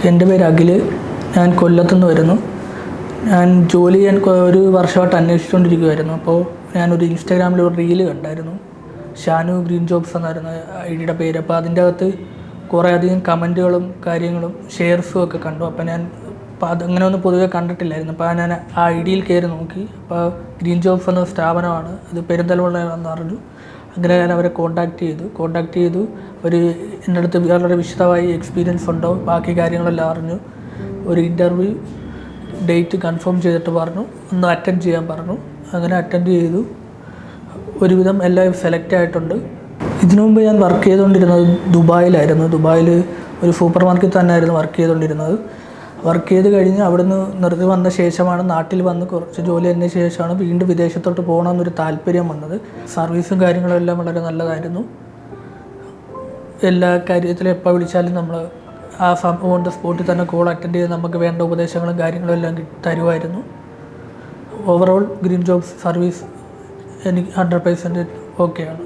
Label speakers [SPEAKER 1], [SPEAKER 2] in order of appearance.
[SPEAKER 1] എൻ്റെ പേര് അഖിൽ. ഞാൻ കൊല്ലത്തുനിന്ന് വരുന്നു. ഞാൻ ജോലി ചെയ്യാൻ ഒരു വർഷമായിട്ട് അന്വേഷിച്ചുകൊണ്ടിരിക്കുമായിരുന്നു. അപ്പോൾ ഞാനൊരു ഇൻസ്റ്റാഗ്രാമിൽ ഒരു റീല് കണ്ടായിരുന്നു. ഷാനു ഗ്രീൻ ജോബ്സ് എന്നായിരുന്നു ഐഡിയുടെ പേര്. അപ്പോൾ അതിൻ്റെ അകത്ത് കുറേ അധികം കമൻറ്റുകളും കാര്യങ്ങളും ഷെയർസും ഒക്കെ കണ്ടു. അപ്പോൾ ഞാൻ അതങ്ങനെ ഒന്നും പൊതുവെ കണ്ടിട്ടില്ലായിരുന്നു. അപ്പോൾ ഞാൻ ആ ഐഡിയിൽ കയറി നോക്കി. അപ്പോൾ ഗ്രീൻ ജോബ്സ് എന്ന സ്ഥാപനമാണ്, അത് പെരിന്തൽമണ്ണയാണെന്ന് അറിഞ്ഞു. അങ്ങനെ ഞാൻ അവരെ കോൺടാക്റ്റ് ചെയ്തു. ഒരു എൻ്റെ അടുത്ത് വളരെ വിശദമായി എക്സ്പീരിയൻസ് ഉണ്ടോ, ബാക്കി കാര്യങ്ങളെല്ലാം അറിഞ്ഞു. ഒരു ഇൻ്റർവ്യൂ ഡേറ്റ് കൺഫേം ചെയ്തിട്ട് പറഞ്ഞു, ഒന്ന് അറ്റൻഡ് ചെയ്യാൻ പറഞ്ഞു. അങ്ങനെ അറ്റൻഡ് ചെയ്തു. ഒരുവിധം എല്ലാം സെലക്ട് ആയിട്ടുണ്ട്. ഇതിനു മുമ്പ് ഞാൻ വർക്ക് ചെയ്തുകൊണ്ടിരുന്നത് ദുബായിലായിരുന്നു. ദുബായിൽ ഒരു സൂപ്പർ മാർക്കറ്റ് തന്നെയായിരുന്നു വർക്ക് ചെയ്തുകൊണ്ടിരുന്നത്. വർക്ക് ചെയ്ത് കഴിഞ്ഞ് അവിടുന്ന് നിർത്തി വന്ന ശേഷമാണ് നാട്ടിൽ വന്ന് കുറച്ച് ജോലി തന്നെ ശേഷമാണ് വീണ്ടും വിദേശത്തോട്ട് പോകണമെന്നൊരു താല്പര്യം വന്നത്. സർവീസും കാര്യങ്ങളും എല്ലാം വളരെ നല്ലതായിരുന്നു. എല്ലാ കാര്യത്തിലും എപ്പോൾ വിളിച്ചാലും നമ്മൾ ആ ഓൺ ദ സ്പോട്ടിൽ തന്നെ കോൾ അറ്റൻഡ് ചെയ്ത് നമുക്ക് വേണ്ട ഉപദേശങ്ങളും കാര്യങ്ങളും എല്ലാം തരുമായിരുന്നു. ഓവറോൾ ഗ്രീൻ ജോബ്സ് സർവീസ് എനിക്ക് 100% ഓക്കെയാണ്.